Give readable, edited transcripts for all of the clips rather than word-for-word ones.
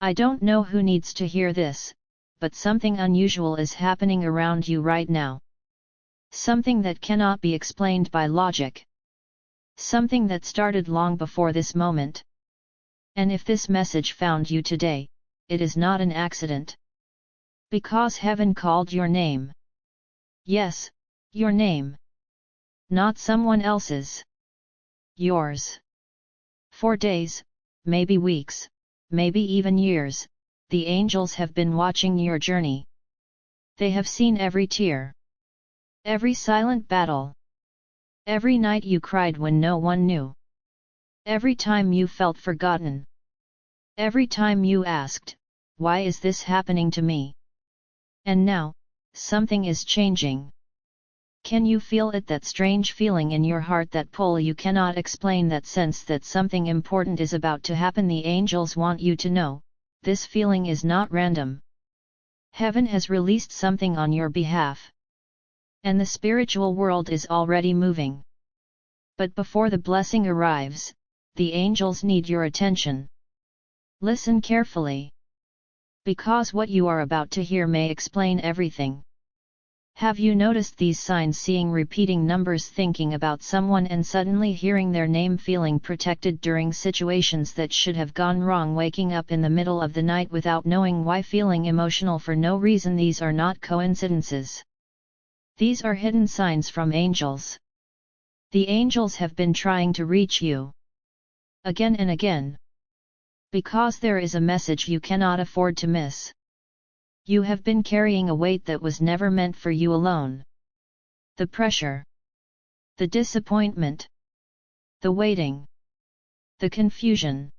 I don't know who needs to hear this, but something unusual is happening around you right now. Something that cannot be explained by logic. Something that started long before this moment. And if this message found you today, it is not an accident. Because heaven called your name. Yes, your name. Not someone else's. Yours. For days, maybe weeks, maybe even years, the angels have been watching your journey. They have seen every tear. Every silent battle. Every night you cried when no one knew. Every time you felt forgotten. Every time you asked, why is this happening to me? And now, something is changing. Can you feel it, that strange feeling in your heart, that pull you cannot explain, that sense that something important is about to happen? The angels want you to know, this feeling is not random. Heaven has released something on your behalf. And the spiritual world is already moving. But before the blessing arrives, the angels need your attention. Listen carefully. Because what you are about to hear may explain everything. Have you noticed these signs? Seeing repeating numbers, thinking about someone and suddenly hearing their name, feeling protected during situations that should have gone wrong, waking up in the middle of the night without knowing why, feeling emotional for no reason. These are not coincidences. These are hidden signs from angels. The angels have been trying to reach you. Again and again. Because there is a message you cannot afford to miss. You have been carrying a weight that was never meant for you alone. The pressure. The disappointment. The waiting. The confusion.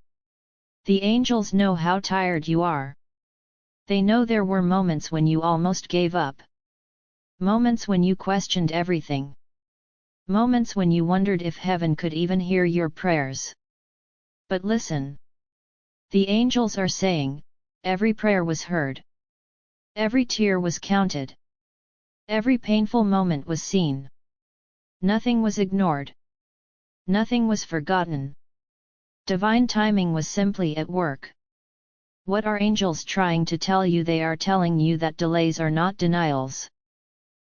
The angels know how tired you are. They know there were moments when you almost gave up. Moments when you questioned everything. Moments when you wondered if heaven could even hear your prayers. But listen. The angels are saying, every prayer was heard. Every tear was counted. Every painful moment was seen. Nothing was ignored. Nothing was forgotten. Divine timing was simply at work. What are angels trying to tell you? They are telling you that delays are not denials.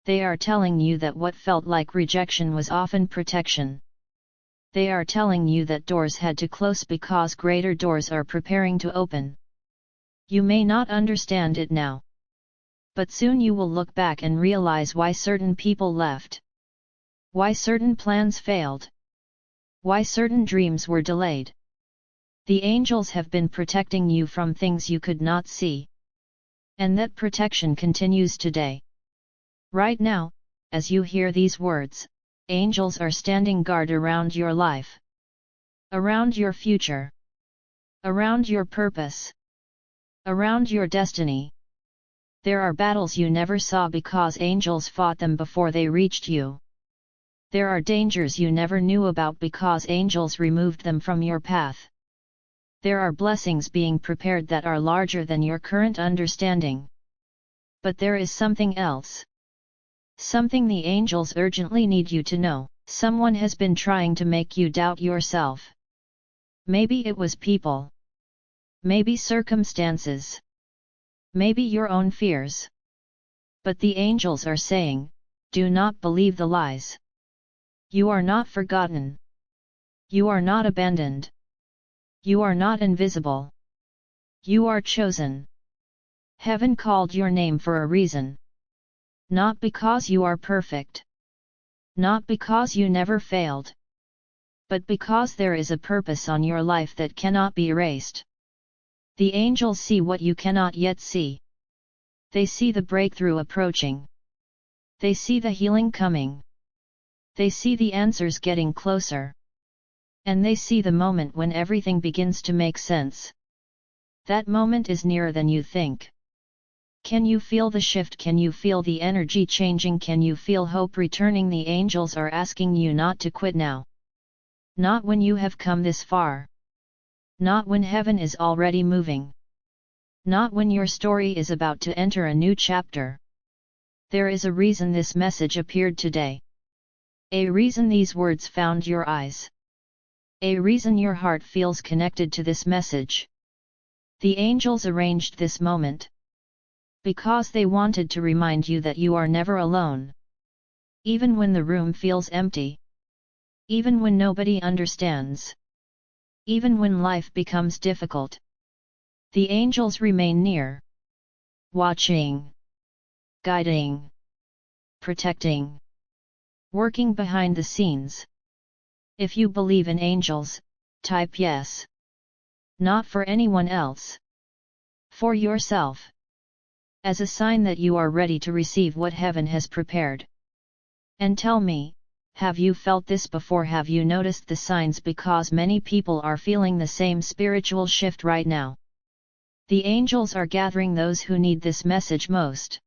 They are telling you that what felt like rejection was often protection. They are telling you that doors had to close because greater doors are preparing to open. You may not understand it now. But soon you will look back and realize why certain people left. Why certain plans failed. Why certain dreams were delayed. The angels have been protecting you from things you could not see. And that protection continues today. Right now, as you hear these words, angels are standing guard around your life. Around your future. Around your purpose. Around your destiny. There are battles you never saw because angels fought them before they reached you. There are dangers you never knew about because angels removed them from your path. There are blessings being prepared that are larger than your current understanding. But there is something else. Something the angels urgently need you to know. Someone has been trying to make you doubt yourself. Maybe it was people. Maybe circumstances. Maybe your own fears. But the angels are saying, do not believe the lies. You are not forgotten. You are not abandoned. You are not invisible. You are chosen. Heaven called your name for a reason. Not because you are perfect. Not because you never failed. But because there is a purpose on your life that cannot be erased. The angels see what you cannot yet see. They see the breakthrough approaching. They see the healing coming. They see the answers getting closer. And they see the moment when everything begins to make sense. That moment is nearer than you think. Can you feel the shift? Can you feel the energy changing? Can you feel hope returning? The angels are asking you not to quit now. Not when you have come this far. Not when heaven is already moving. Not when your story is about to enter a new chapter. There is a reason this message appeared today. A reason these words found your eyes. A reason your heart feels connected to this message. The angels arranged this moment because they wanted to remind you that you are never alone. Even when the room feels empty. Even when nobody understands. Even when life becomes difficult. The angels remain near. Watching. Guiding. Protecting. Working behind the scenes. If you believe in angels, type yes. Not for anyone else. For yourself. As a sign that you are ready to receive what heaven has prepared. And tell me, have you felt this before? Have you noticed the signs? Because many people are feeling the same spiritual shift right now. The angels are gathering those who need this message most.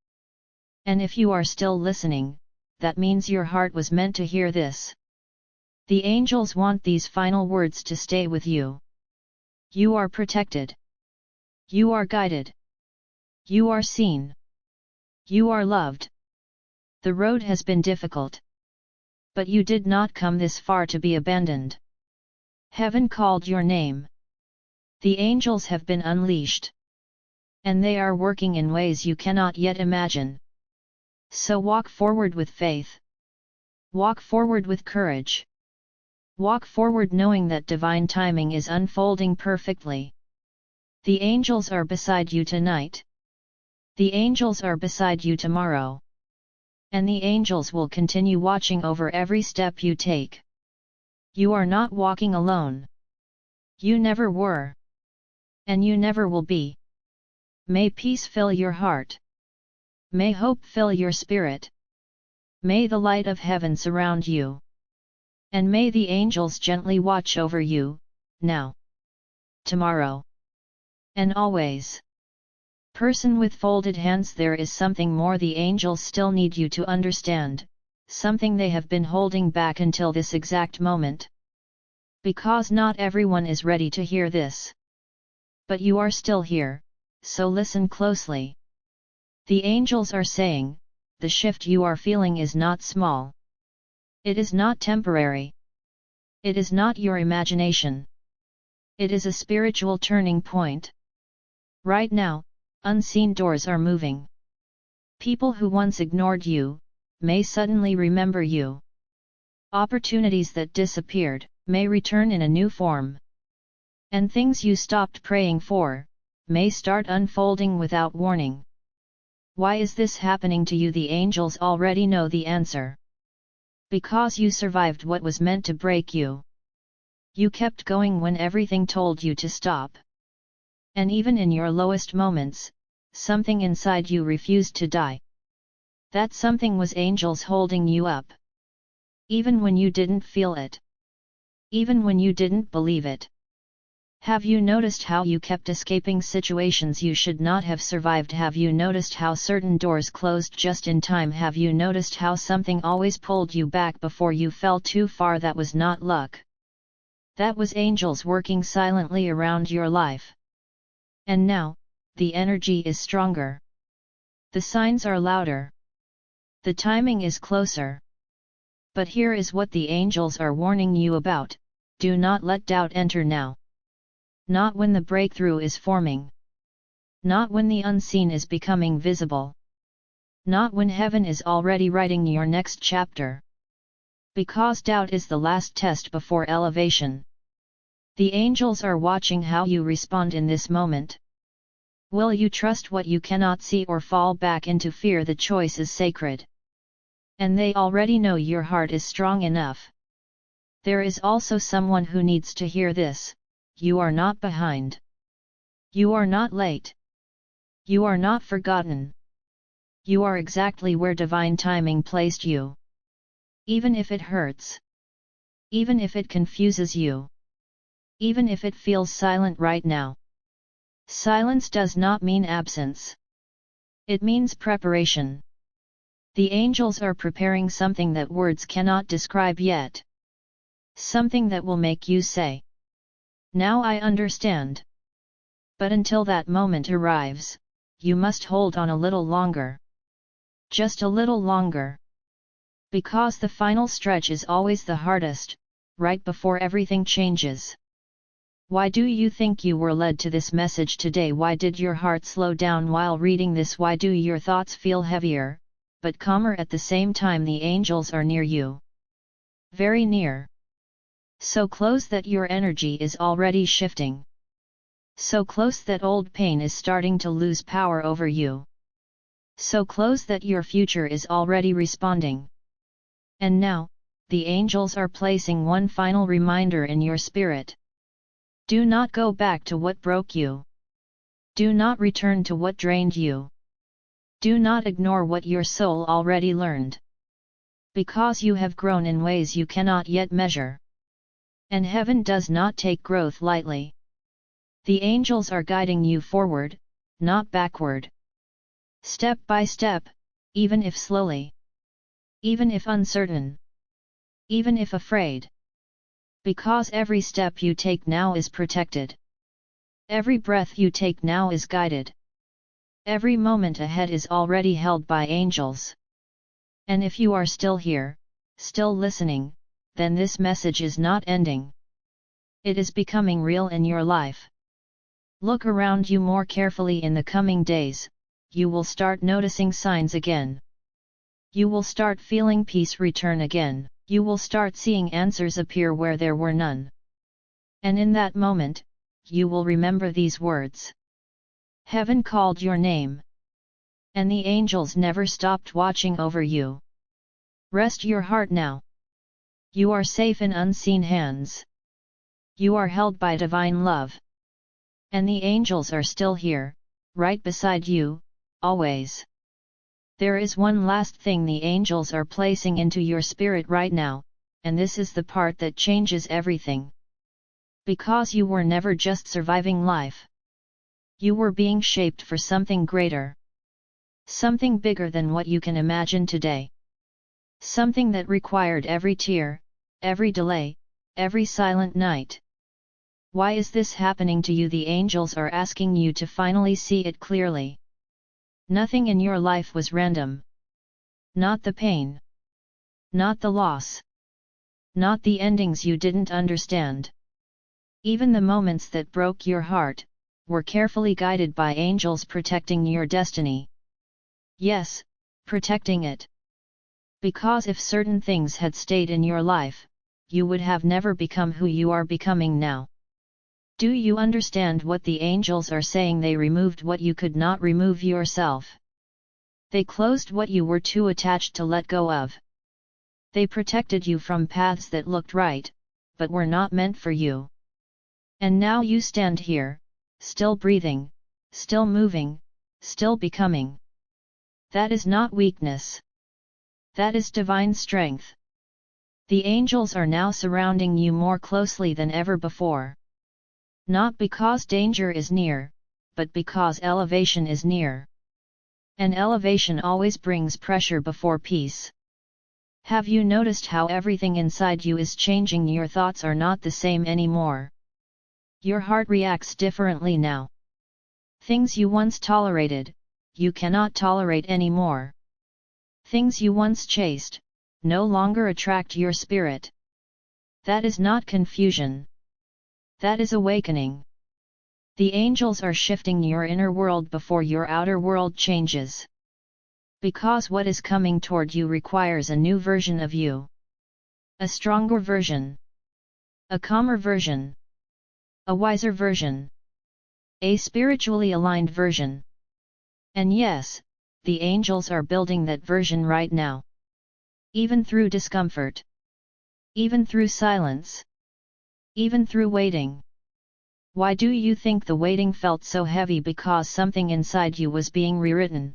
And if you are still listening, that means your heart was meant to hear this. The angels want these final words to stay with you. You are protected. You are guided. You are seen. You are loved. The road has been difficult. But you did not come this far to be abandoned. Heaven called your name. The angels have been unleashed. And they are working in ways you cannot yet imagine. So walk forward with faith. Walk forward with courage. Walk forward knowing that divine timing is unfolding perfectly. The angels are beside you tonight. The angels are beside you tomorrow. And the angels will continue watching over every step you take. You are not walking alone. You never were. And you never will be. May peace fill your heart. May hope fill your spirit. May the light of heaven surround you. And may the angels gently watch over you, now, tomorrow, and always. Person with folded hands, there is something more the angels still need you to understand, something they have been holding back until this exact moment. Because not everyone is ready to hear this. But you are still here, so listen closely. The angels are saying, the shift you are feeling is not small. It is not temporary. It is not your imagination. It is a spiritual turning point. Right now, unseen doors are moving. People who once ignored you, may suddenly remember you. Opportunities that disappeared, may return in a new form. And things you stopped praying for, may start unfolding without warning. Why is this happening to you? The angels already know the answer. Because you survived what was meant to break you. You kept going when everything told you to stop. And even in your lowest moments, something inside you refused to die. That something was angels holding you up. Even when you didn't feel it. Even when you didn't believe it. Have you noticed how you kept escaping situations you should not have survived? Have you noticed how certain doors closed just in time? Have you noticed how something always pulled you back before you fell too far? That was not luck. That was angels working silently around your life. And now, the energy is stronger. The signs are louder. The timing is closer. But here is what the angels are warning you about: do not let doubt enter now. Not when the breakthrough is forming. Not when the unseen is becoming visible. Not when heaven is already writing your next chapter. Because doubt is the last test before elevation. The angels are watching how you respond in this moment. Will you trust what you cannot see or fall back into fear? The choice is sacred. And they already know your heart is strong enough. There is also someone who needs to hear this: you are not behind. You are not late. You are not forgotten. You are exactly where divine timing placed you. Even if it hurts. Even if it confuses you. Even if it feels silent right now. Silence does not mean absence. It means preparation. The angels are preparing something that words cannot describe yet. Something that will make you say, "Now I understand." But until that moment arrives, you must hold on a little longer. Just a little longer. Because the final stretch is always the hardest, right before everything changes. Why do you think you were led to this message today? Why did your heart slow down while reading this? Why do your thoughts feel heavier, but calmer at the same time? The angels are near you. Very near. So close that your energy is already shifting. So close that old pain is starting to lose power over you. So close that your future is already responding. And now, the angels are placing one final reminder in your spirit. Do not go back to what broke you. Do not return to what drained you. Do not ignore what your soul already learned. Because you have grown in ways you cannot yet measure. And heaven does not take growth lightly. The angels are guiding you forward, not backward. Step by step, even if slowly. Even if uncertain. Even if afraid. Because every step you take now is protected. Every breath you take now is guided. Every moment ahead is already held by angels. And if you are still here, still listening, then this message is not ending. It is becoming real in your life. Look around you more carefully in the coming days, you will start noticing signs again. You will start feeling peace return again. You will start seeing answers appear where there were none. And in that moment, you will remember these words. Heaven called your name. And the angels never stopped watching over you. Rest your heart now. You are safe in unseen hands. You are held by divine love. And the angels are still here, right beside you, always. There is one last thing the angels are placing into your spirit right now, and this is the part that changes everything. Because you were never just surviving life. You were being shaped for something greater. Something bigger than what you can imagine today. Something that required every tear, every delay, every silent night. Why is this happening to you? The angels are asking you to finally see it clearly. Nothing in your life was random. Not the pain. Not the loss. Not the endings you didn't understand. Even the moments that broke your heart, were carefully guided by angels protecting your destiny. Yes, protecting it. Because if certain things had stayed in your life, you would have never become who you are becoming now. Do you understand what the angels are saying? They removed what you could not remove yourself. They closed what you were too attached to let go of. They protected you from paths that looked right, but were not meant for you. And now you stand here, still breathing, still moving, still becoming. That is not weakness. That is divine strength. The angels are now surrounding you more closely than ever before. Not because danger is near, but because elevation is near. And elevation always brings pressure before peace. Have you noticed how everything inside you is changing? Your thoughts are not the same anymore. Your heart reacts differently now. Things you once tolerated, you cannot tolerate anymore. Things you once chased, no longer attract your spirit. That is not confusion. That is awakening. The angels are shifting your inner world before your outer world changes. Because what is coming toward you requires a new version of you. A stronger version. A calmer version. A wiser version. A spiritually aligned version. And yes, the angels are building that version right now. Even through discomfort. Even through silence. Even through waiting. Why do you think the waiting felt so heavy? Because something inside you was being rewritten.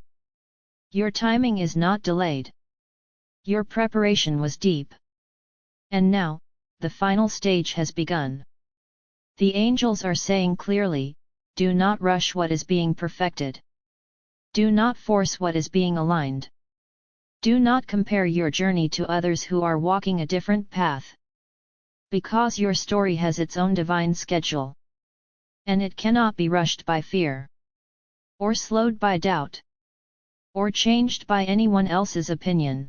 Your timing is not delayed. Your preparation was deep. And now, the final stage has begun. The angels are saying clearly, do not rush what is being perfected. Do not force what is being aligned. Do not compare your journey to others who are walking a different path. Because your story has its own divine schedule. And it cannot be rushed by fear. Or slowed by doubt. Or changed by anyone else's opinion.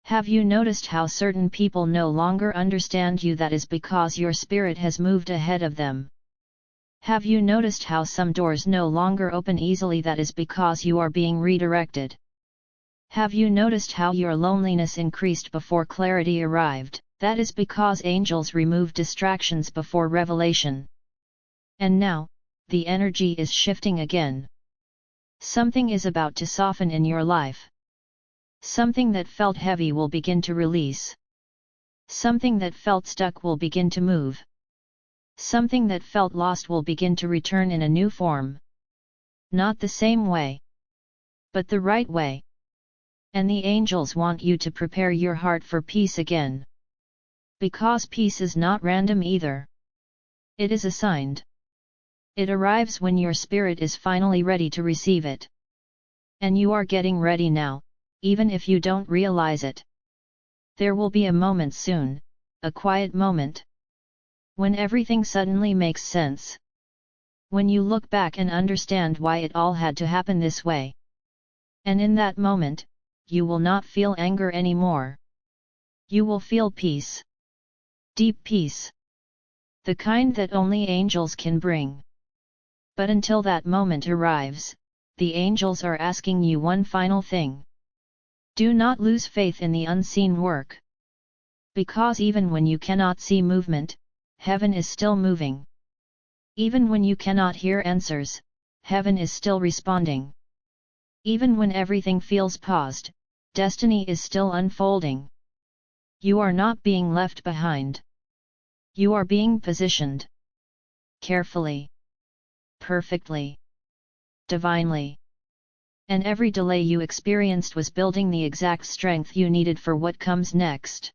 Have you noticed how certain people no longer understand you? That is because your spirit has moved ahead of them. Have you noticed how some doors no longer open easily? That is because you are being redirected. Have you noticed how your loneliness increased before clarity arrived? That is because angels remove distractions before revelation. And now, the energy is shifting again. Something is about to soften in your life. Something that felt heavy will begin to release. Something that felt stuck will begin to move. Something that felt lost will begin to return in a new form. Not the same way, but the right way. And the angels want you to prepare your heart for peace again. Because peace is not random either. It is assigned. It arrives when your spirit is finally ready to receive it. And you are getting ready now, even if you don't realize it. There will be a moment soon, a quiet moment, when everything suddenly makes sense. When you look back and understand why it all had to happen this way. And in that moment, you will not feel anger anymore. You will feel peace. Deep peace. The kind that only angels can bring. But until that moment arrives, the angels are asking you one final thing. Do not lose faith in the unseen work. Because even when you cannot see movement, heaven is still moving. Even when you cannot hear answers, heaven is still responding. Even when everything feels paused, destiny is still unfolding. You are not being left behind. You are being positioned. Carefully. Perfectly. Divinely. And every delay you experienced was building the exact strength you needed for what comes next.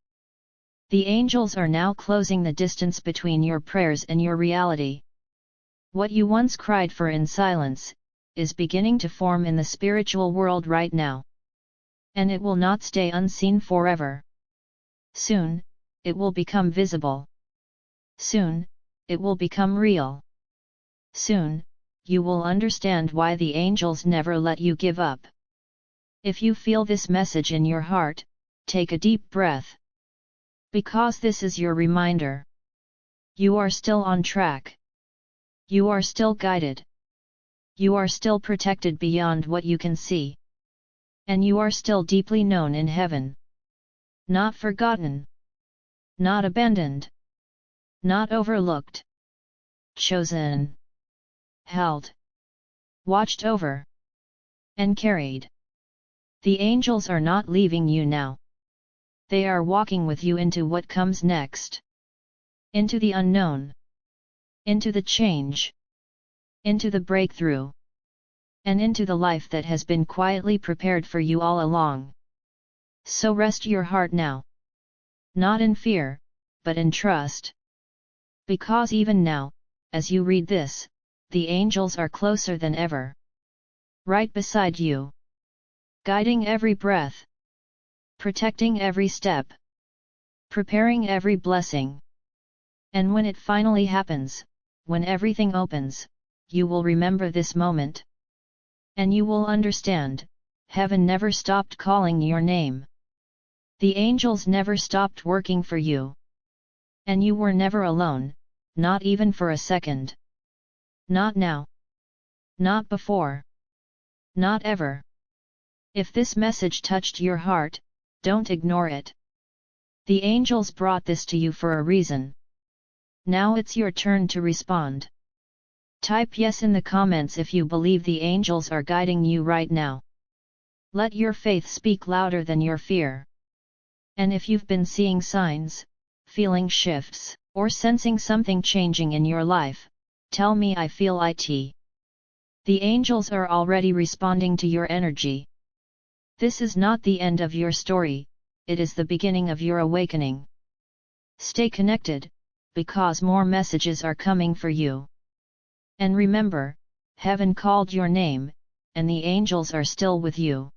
The angels are now closing the distance between your prayers and your reality. What you once cried for in silence, is beginning to form in the spiritual world right now. And it will not stay unseen forever. Soon, it will become visible. Soon, it will become real. Soon, you will understand why the angels never let you give up. If you feel this message in your heart, take a deep breath. Because this is your reminder. You are still on track. You are still guided. You are still protected beyond what you can see. And you are still deeply known in heaven. Not forgotten. Not abandoned. Not overlooked. Chosen. Held. Watched over. And carried. The angels are not leaving you now. They are walking with you into what comes next. Into the unknown. Into the change. Into the breakthrough. And into the life that has been quietly prepared for you all along. So rest your heart now. Not in fear, but in trust. Because even now, as you read this, the angels are closer than ever. Right beside you. Guiding every breath. Protecting every step. Preparing every blessing. And when it finally happens, when everything opens, you will remember this moment. And you will understand, heaven never stopped calling your name. The angels never stopped working for you. And you were never alone, not even for a second. Not now. Not before. Not ever. If this message touched your heart, don't ignore it. The angels brought this to you for a reason. Now it's your turn to respond. Type yes in the comments if you believe the angels are guiding you right now. Let your faith speak louder than your fear. And if you've been seeing signs, feeling shifts, or sensing something changing in your life, tell me I feel it. The angels are already responding to your energy. This is not the end of your story, it is the beginning of your awakening. Stay connected, because more messages are coming for you. And remember, heaven called your name, and the angels are still with you.